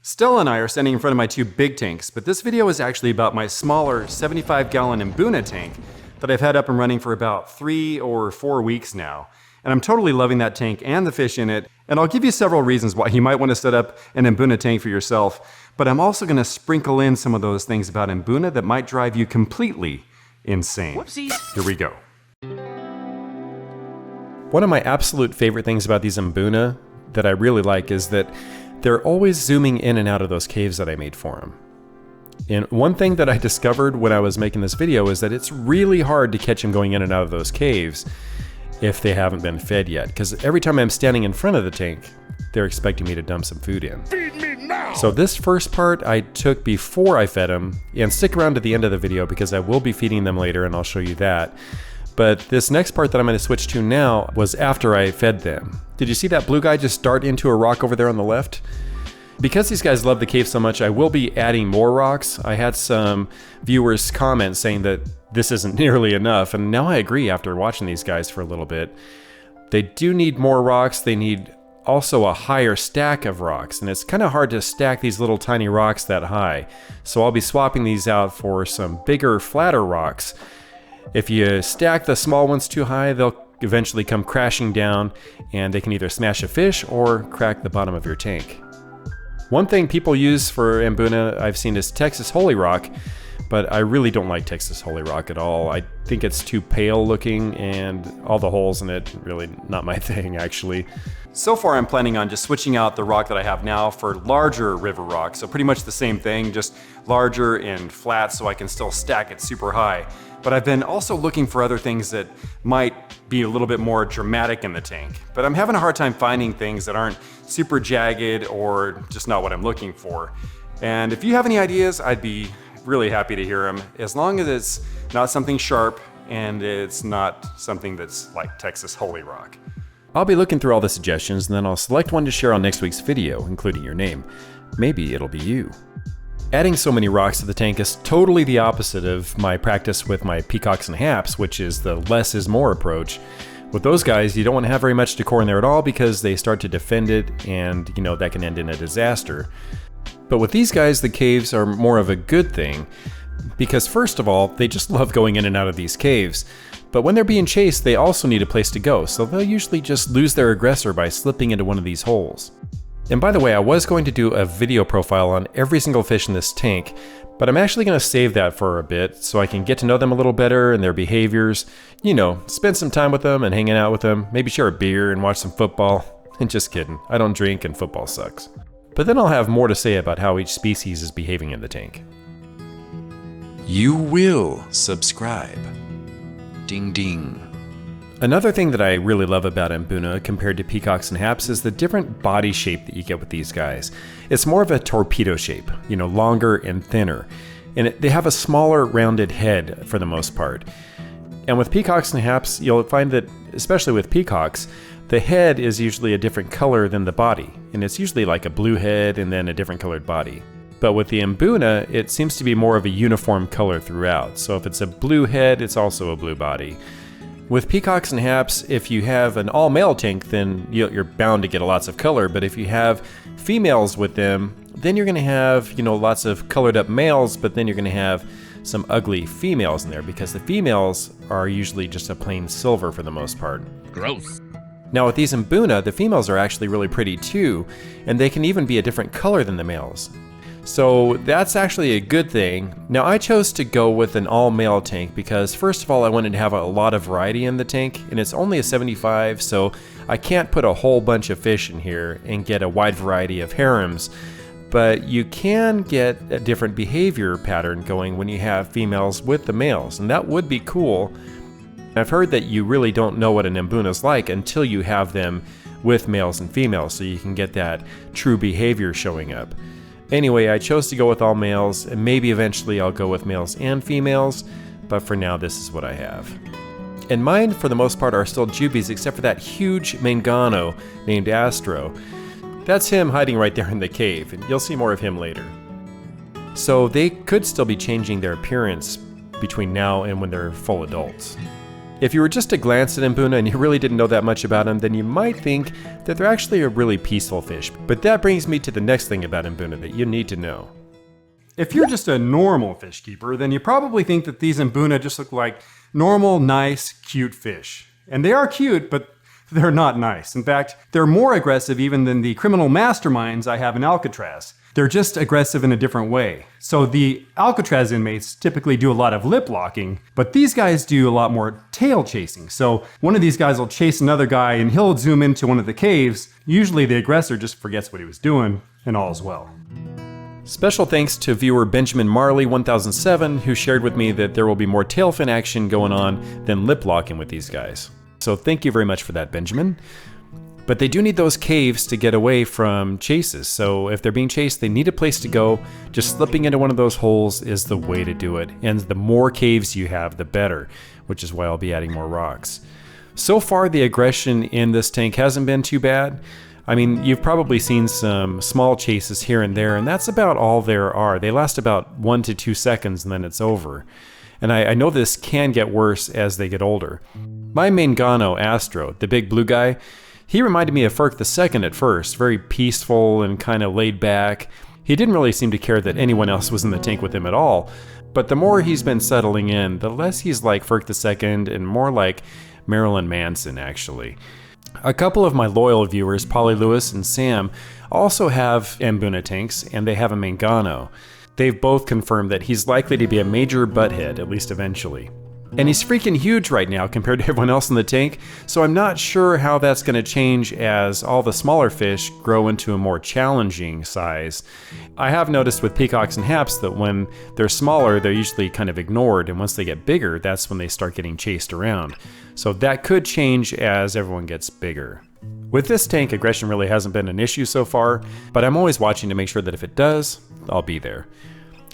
Stella and I are standing in front of my two big tanks, but this video is actually about my smaller 75-gallon Mbuna tank that I've had up and running for about 3 or 4 weeks now. And I'm totally loving that tank and the fish in it, and I'll give you several reasons why you might want to set up an Mbuna tank for yourself, but I'm also going to sprinkle in some of those things about Mbuna that might drive you completely insane. Whoopsies. Here we go. One of my absolute favorite things about these Mbuna that I really like is that they're always zooming in and out of those caves that I made for them. And one thing that I discovered when I was making this video is that it's really hard to catch them going in and out of those caves if they haven't been fed yet, because every time I'm standing in front of the tank, they're expecting me to dump some food in. Feed me now. So this first part I took before I fed them, and stick around to the end of the video because I will be feeding them later and I'll show you that. But this next part that I'm going to switch to now was after I fed them. Did you see that blue guy just dart into a rock over there on the left? Because these guys love the cave so much, I will be adding more rocks. I had some viewers comment saying that this isn't nearly enough, and now I agree after watching these guys for a little bit. They do need more rocks. They need also a higher stack of rocks, and it's kind of hard to stack these little tiny rocks that high. So I'll be swapping these out for some bigger, flatter rocks. If you stack the small ones too high, they'll eventually come crashing down, and they can either smash a fish or crack the bottom of your tank. One thing people use for Mbuna I've seen is Texas Holy Rock, but I really don't like Texas Holy Rock at all. I think it's too pale looking, and all the holes in it, really not my thing actually. So far I'm planning on just switching out the rock that I have now for larger river rock, so pretty much the same thing, just larger and flat so I can still stack it super high. But I've been also looking for other things that might be a little bit more dramatic in the tank. But I'm having a hard time finding things that aren't super jagged or just not what I'm looking for. And if you have any ideas, I'd be really happy to hear them, as long as it's not something sharp and it's not something that's like Texas Holy Rock. I'll be looking through all the suggestions, and then I'll select one to share on next week's video, including your name. Maybe it'll be you. Adding so many rocks to the tank is totally the opposite of my practice with my peacocks and haps, which is the less is more approach. With those guys, you don't want to have very much decor in there at all because they start to defend it, and that can end in a disaster. But with these guys, the caves are more of a good thing because first of all, they just love going in and out of these caves. But when they're being chased, they also need a place to go, so they'll usually just lose their aggressor by slipping into one of these holes. And by the way, I was going to do a video profile on every single fish in this tank, but I'm actually going to save that for a bit so I can get to know them a little better and their behaviors. Spend some time with them and hanging out with them, maybe share a beer and watch some football. And just kidding, I don't drink and football sucks. But then I'll have more to say about how each species is behaving in the tank. You will subscribe. Ding ding. Another thing that I really love about Mbuna compared to peacocks and haps is the different body shape that you get with these guys. It's more of a torpedo shape, longer and thinner. And they have a smaller rounded head for the most part. And with peacocks and haps, you'll find that, especially with peacocks, the head is usually a different color than the body. And it's usually like a blue head and then a different colored body. But with the Mbuna, it seems to be more of a uniform color throughout. So if it's a blue head, it's also a blue body. With peacocks and haps, if you have an all-male tank, then you're bound to get lots of color. But if you have females with them, then you're going to have, lots of colored up males, but then you're going to have some ugly females in there because the females are usually just a plain silver for the most part. Gross. Now with these Mbuna, the females are actually really pretty too, and they can even be a different color than the males. So that's actually a good thing. Now I chose to go with an all-male tank because first of all I wanted to have a lot of variety in the tank, and it's only a 75, so I can't put a whole bunch of fish in here and get a wide variety of harems. But you can get a different behavior pattern going when you have females with the males, and that would be cool. I've heard that you really don't know what an Mbuna is like until you have them with males and females, so you can get that true behavior showing up. Anyway, I chose to go with all males, and maybe eventually I'll go with males and females, but for now this is what I have. And mine, for the most part, are still jubies, except for that huge Mangano named Astro. That's him hiding right there in the cave, and you'll see more of him later. So they could still be changing their appearance between now and when they're full adults. If you were just to glance at Mbuna and you really didn't know that much about them, then you might think that they're actually a really peaceful fish. But that brings me to the next thing about Mbuna that you need to know. If you're just a normal fish keeper, then you probably think that these Mbuna just look like normal, nice, cute fish. And they are cute, but they're not nice. In fact, they're more aggressive even than the criminal masterminds I have in Alcatraz. They're just aggressive in a different way. So the Alcatraz inmates typically do a lot of lip locking, but these guys do a lot more tail chasing. So one of these guys will chase another guy and he'll zoom into one of the caves. Usually the aggressor just forgets what he was doing and all is well. Special thanks to viewer Benjamin Marley 1007 who shared with me that there will be more tail fin action going on than lip locking with these guys. So thank you very much for that, Benjamin. But they do need those caves to get away from chases. So if they're being chased, they need a place to go. Just slipping into one of those holes is the way to do it. And the more caves you have, the better, which is why I'll be adding more rocks. So far, the aggression in this tank hasn't been too bad. I mean, you've probably seen some small chases here and there, and that's about all there are. They last about 1 to 2 seconds and then it's over. And I know this can get worse as they get older. My main Gano, Astro, the big blue guy, he reminded me of Ferk II at first, very peaceful and kind of laid back. He didn't really seem to care that anyone else was in the tank with him at all. But the more he's been settling in, the less he's like Ferk II and more like Marilyn Manson, actually. A couple of my loyal viewers, Polly Lewis and Sam, also have Mbuna tanks, and they have a main Gano. They've both confirmed that he's likely to be a major butthead, at least eventually. And he's freaking huge right now compared to everyone else in the tank, so I'm not sure how that's going to change as all the smaller fish grow into a more challenging size. I have noticed with peacocks and haps that when they're smaller, they're usually kind of ignored, and once they get bigger, that's when they start getting chased around. So that could change as everyone gets bigger. With this tank, aggression really hasn't been an issue so far, but I'm always watching to make sure that if it does, I'll be there.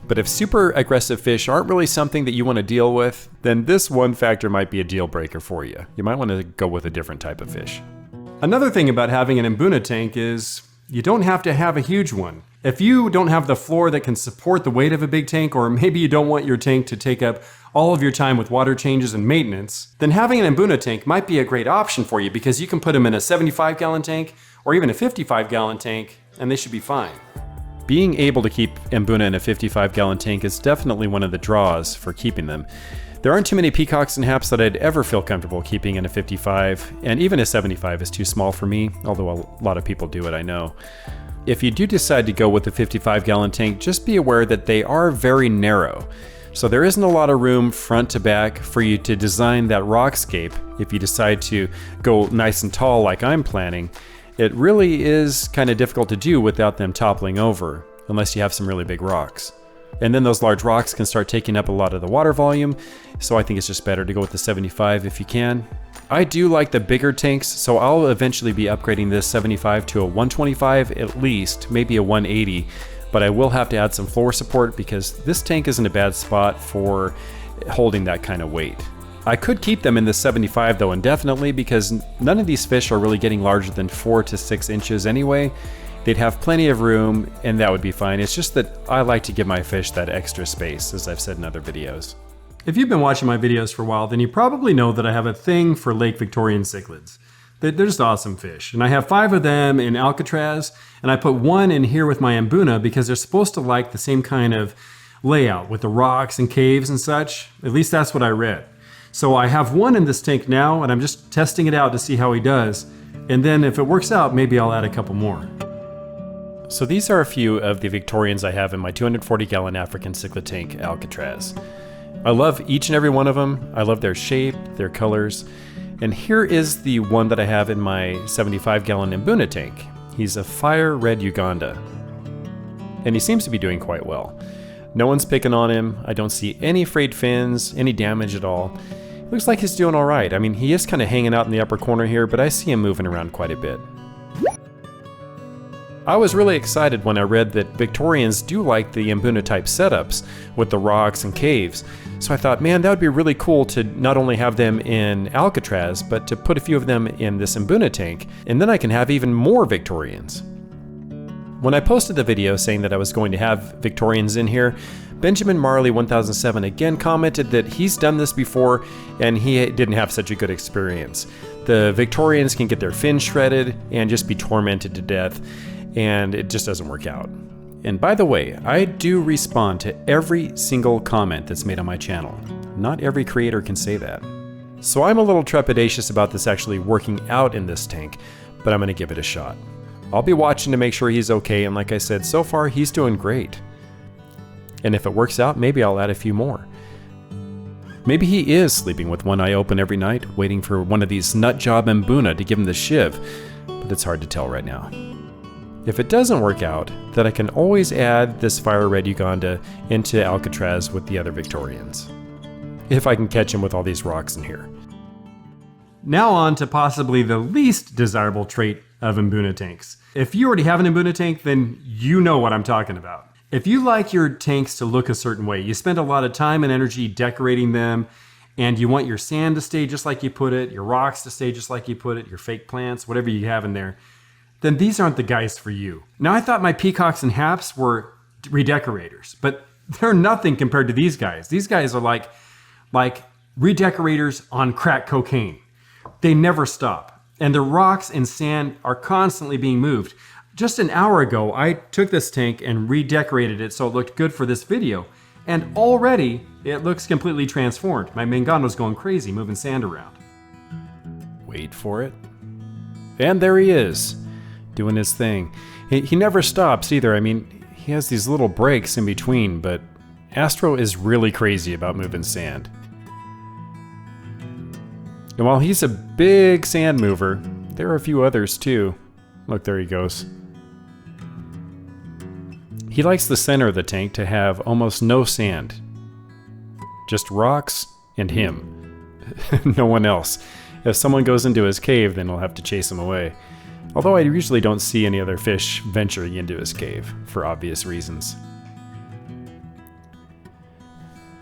But if super aggressive fish aren't really something that you want to deal with, then this one factor might be a deal breaker for you. You might want to go with a different type of fish. Another thing about having an Mbuna tank is you don't have to have a huge one. If you don't have the floor that can support the weight of a big tank, or maybe you don't want your tank to take up all of your time with water changes and maintenance, then having an Mbuna tank might be a great option for you because you can put them in a 75-gallon tank or even a 55-gallon tank and they should be fine. Being able to keep Mbuna in a 55-gallon tank is definitely one of the draws for keeping them. There aren't too many peacocks and haps that I'd ever feel comfortable keeping in a 55, and even a 75 is too small for me, although a lot of people do it, I know. If you do decide to go with a 55-gallon tank, just be aware that they are very narrow. So there isn't a lot of room front to back for you to design that rockscape if you decide to go nice and tall like I'm planning. It really is kind of difficult to do without them toppling over, unless you have some really big rocks. And then those large rocks can start taking up a lot of the water volume, so I think it's just better to go with the 75 if you can. I do like the bigger tanks, so I'll eventually be upgrading this 75 to a 125 at least, maybe a 180, but I will have to add some floor support because this tank isn't a bad spot for holding that kind of weight. I could keep them in the 75 though indefinitely because none of these fish are really getting larger than 4 to 6 inches anyway. They'd have plenty of room and that would be fine. It's just that I like to give my fish that extra space, as I've said in other videos. If you've been watching my videos for a while, then you probably know that I have a thing for Lake Victorian cichlids. They're just awesome fish. And I have 5 of them in Alcatraz, and I put 1 in here with my Mbuna because they're supposed to like the same kind of layout with the rocks and caves and such. At least that's what I read. So I have 1 in this tank now, and I'm just testing it out to see how he does. And then if it works out, maybe I'll add a couple more. So these are a few of the Victorians I have in my 240-gallon African cichlid tank, Alcatraz. I love each and every one of them. I love their shape, their colors. And here is the one that I have in my 75-gallon Mbuna tank. He's a fire red Uganda. And he seems to be doing quite well. No one's picking on him. I don't see any frayed fins, any damage at all. Looks like he's doing all right. I mean, he is kind of hanging out in the upper corner here, but I see him moving around quite a bit. I was really excited when I read that Victorians do like the Mbuna type setups with the rocks and caves. So I thought, man, that would be really cool to not only have them in Alcatraz, but to put a few of them in this Mbuna tank, and then I can have even more Victorians. When I posted the video saying that I was going to have Victorians in here, Benjamin Marley 1007 again commented that he's done this before and he didn't have such a good experience. The Victorians can get their fins shredded and just be tormented to death, and it just doesn't work out. And by the way, I do respond to every single comment that's made on my channel. Not every creator can say that. So I'm a little trepidatious about this actually working out in this tank, but I'm going to give it a shot. I'll be watching to make sure he's okay, and like I said, so far he's doing great. And if it works out, maybe I'll add a few more. Maybe he is sleeping with one eye open every night, waiting for one of these nutjob Mbuna to give him the shiv, but it's hard to tell right now. If it doesn't work out, then I can always add this fire red Uganda into Alcatraz with the other Victorians. If I can catch him with all these rocks in here. Now on to possibly the least desirable trait of Mbuna tanks. If you already have an Mbuna tank, then you know what I'm talking about. If you like your tanks to look a certain way, you spend a lot of time and energy decorating them, and you want your sand to stay just like you put it, your rocks to stay just like you put it, your fake plants, whatever you have in there, then these aren't the guys for you. Now, I thought my peacocks and haps were redecorators, but they're nothing compared to these guys. These guys are like redecorators on crack cocaine. They never stop, and the rocks and sand are constantly being moved. Just an hour ago, I took this tank and redecorated it so it looked good for this video, and already it looks completely transformed. My Mangano's going crazy, moving sand around. Wait for it. And there he is, doing his thing. He never stops either. I mean, he has these little breaks in between, but Astro is really crazy about moving sand. And while he's a big sand mover, there are a few others too. Look, there he goes. He likes the center of the tank to have almost no sand. Just rocks and him. No one else. If someone goes into his cave, then he'll have to chase him away. Although I usually don't see any other fish venturing into his cave, for obvious reasons.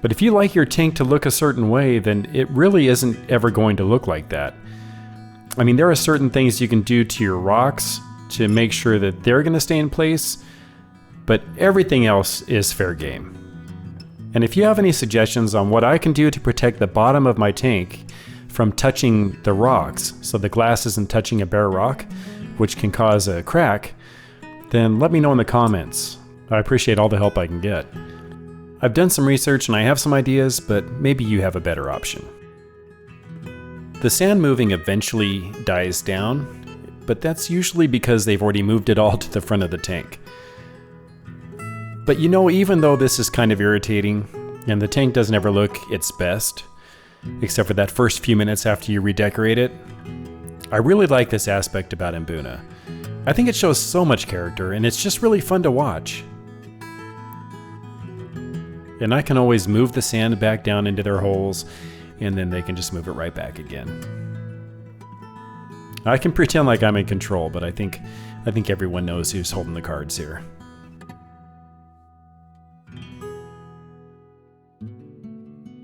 But if you like your tank to look a certain way, then it really isn't ever going to look like that. I mean, there are certain things you can do to your rocks to make sure that they're going to stay in place, but everything else is fair game. And if you have any suggestions on what I can do to protect the bottom of my tank from touching the rocks, so the glass isn't touching a bare rock, which can cause a crack, then let me know in the comments. I appreciate all the help I can get. I've done some research and I have some ideas, but maybe you have a better option. The sand moving eventually dies down, but that's usually because they've already moved it all to the front of the tank. But you know, even though this is kind of irritating, and the tank doesn't ever look its best, except for that first few minutes after you redecorate it, I really like this aspect about Mbuna. I think it shows so much character, and it's just really fun to watch. And I can always move the sand back down into their holes, and then they can just move it right back again. I can pretend like I'm in control, but I think everyone knows who's holding the cards here.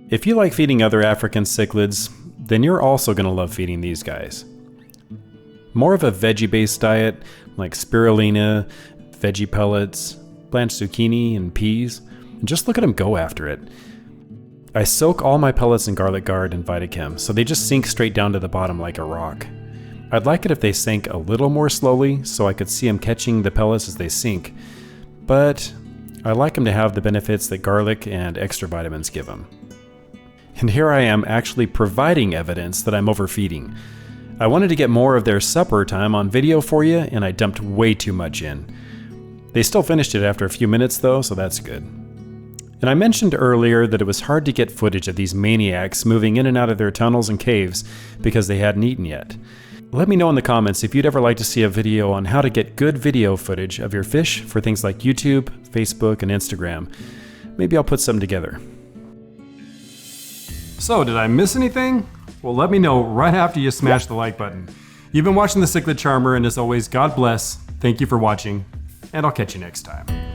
If you like feeding other African cichlids, then you're also going to love feeding these guys. More of a veggie-based diet, like spirulina, veggie pellets, blanched zucchini, and peas. And just look at them go after it. I soak all my pellets in garlic guard and Vitachem, so they just sink straight down to the bottom like a rock. I'd like it if they sank a little more slowly, so I could see them catching the pellets as they sink. But I like them to have the benefits that garlic and extra vitamins give them. And here I am actually providing evidence that I'm overfeeding. I wanted to get more of their supper time on video for you, and I dumped way too much in. They still finished it after a few minutes though, so that's good. And I mentioned earlier that it was hard to get footage of these maniacs moving in and out of their tunnels and caves because they hadn't eaten yet. Let me know in the comments if you'd ever like to see a video on how to get good video footage of your fish for things like YouTube, Facebook, and Instagram. Maybe I'll put something together. So, did I miss anything? Well, let me know right after you smash the like button. You've been watching the Cichlid Charmer, and as always, God bless, thank you for watching, and I'll catch you next time.